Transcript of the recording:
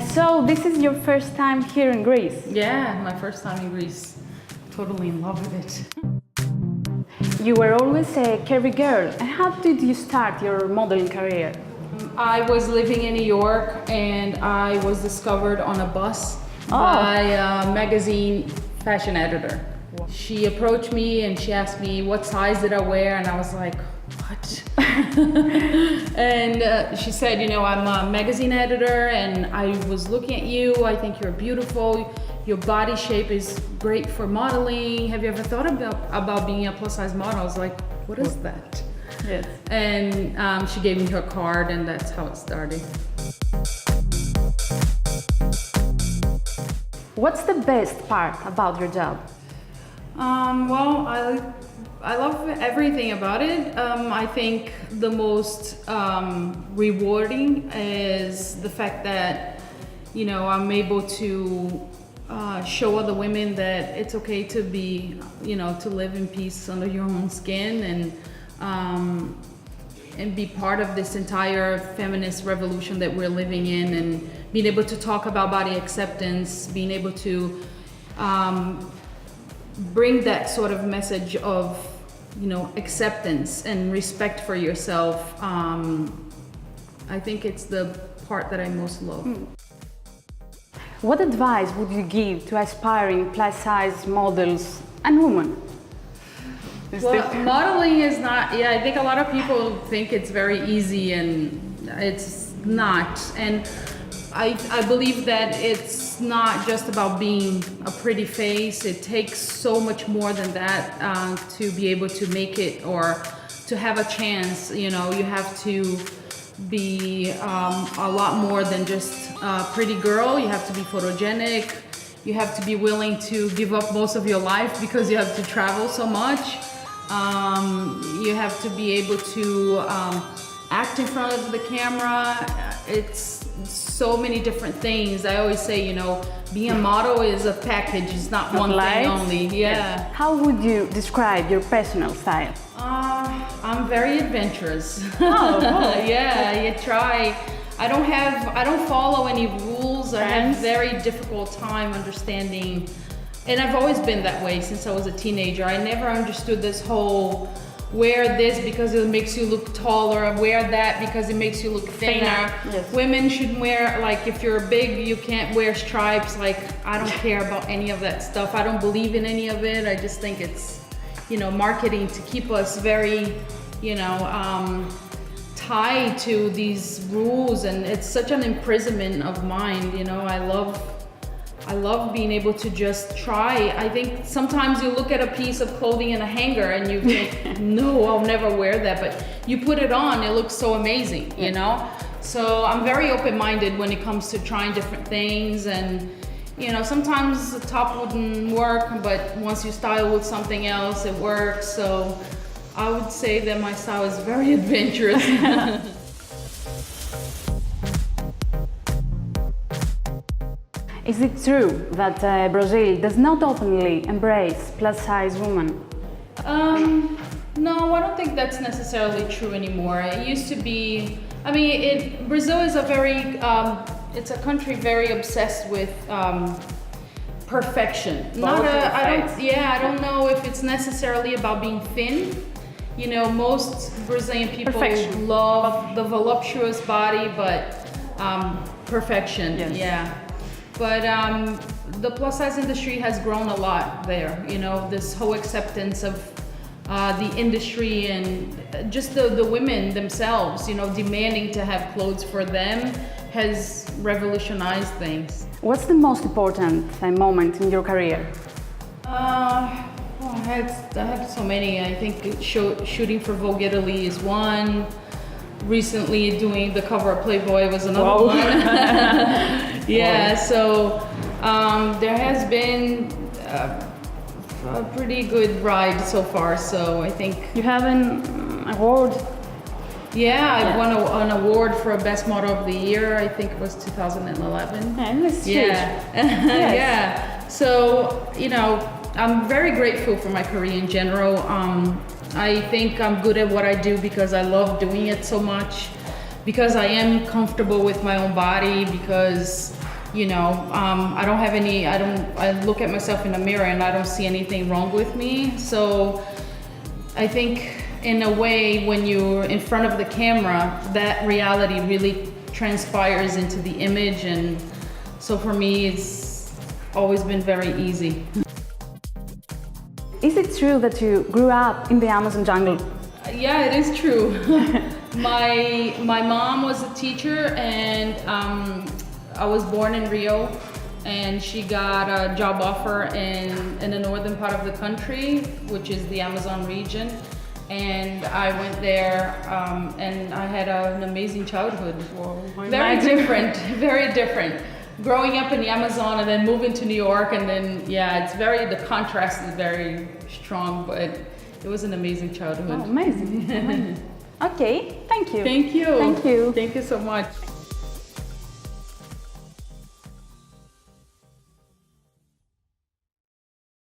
So this is your first time here in Greece? Yeah, my first time in Greece. Totally in love with it. You were always a curvy girl. And how did you start your modeling career? I was living in New York and I was discovered on a bus by a magazine fashion editor. She approached me and she asked me what size did I wear, and I was like, what? And she said, you know, I'm a magazine editor and I was looking at you, I think you're beautiful, your body shape is great for modeling. Have you ever thought about being a plus size model? I was like, what is that? Yes. And she gave me her card and that's how it started. What's the best part about your job? Well, I love everything about it. I think the most rewarding is the fact that, you know, I'm able to show other women that it's okay to be, you know, to live in peace under your own skin and be part of this entire feminist revolution that we're living in, and being able to talk about body acceptance, being able to bring that sort of message of, you know, acceptance and respect for yourself. I think it's the part that I most love. What advice would you give to aspiring plus-size models and women? Well, modeling is not, I think a lot of people think it's very easy and it's not. And I believe that it's not just about being a pretty face. It takes so much more than that to be able to make it or to have a chance. You know, you have to be a lot more than just a pretty girl. You have to be photogenic. You have to be willing to give up most of your life because you have to travel so much. You have to be able to act in front of the camera. It's so many different things. I always say, you know, being a model is a package. It's not one thing only. Yeah. How would you describe your personal style? I'm very adventurous. Oh, Yeah, you try. I don't follow any rules. I have very difficult time understanding, and I've always been that way since I was a teenager. I never understood this whole wear this because it makes you look taller, wear that because it makes you look thinner. Yes. Women shouldn't wear, like, if you're big, you can't wear stripes. Like, I don't care about any of that stuff. I don't believe in any of it. I just think it's, you know, marketing to keep us very, you know, tied to these rules, and it's such an imprisonment of mind. You know, I love being able to just try. I think sometimes you look at a piece of clothing in a hanger and you think, no, I'll never wear that. But you put it on, it looks so amazing, you know? So I'm very open-minded when it comes to trying different things. And, you know, sometimes the top wouldn't work, but once you style with something else, it works. So I would say that my style is very adventurous. Is it true that Brazil does not openly embrace plus-size women? No, I don't think that's necessarily true anymore. It used to be, I mean, Brazil is a very, it's a country very obsessed with perfection. I don't know if it's necessarily about being thin. You know, most Brazilian people love the voluptuous body, but perfection, yeah. But the plus size industry has grown a lot there. You know, this whole acceptance of the industry and just the women themselves, you know, demanding to have clothes for them has revolutionized things. What's the most important moment in your career? I had so many. I think shooting for Vogue Italy is one. Recently doing the cover of Playboy was another one. Yeah, so there has been a pretty good ride so far, so I think... You have an award? Yeah, I won an award for Best Model of the Year. I think it was 2011. Yeah, that's huge. Yes. Yeah, so, you know, I'm very grateful for my career in general. I think I'm good at what I do because I love doing it so much, because I am comfortable with my own body, because You know, I don't have any, I look at myself in the mirror and I don't see anything wrong with me. So I think in a way, when you're in front of the camera, that reality really transpires into the image. And so for me, it's always been very easy. Is it true that you grew up in the Amazon jungle? Yeah, it is true. My mom was a teacher, and I was born in Rio, and she got a job offer in the northern part of the country, which is the Amazon region. And I went there, and I had an amazing childhood. Very different, very different. Growing up in the Amazon and then moving to New York, and then, yeah, the contrast is very strong, but it was an amazing childhood. Oh, amazing. Okay, thank you. Thank you. Thank you. Thank you so much.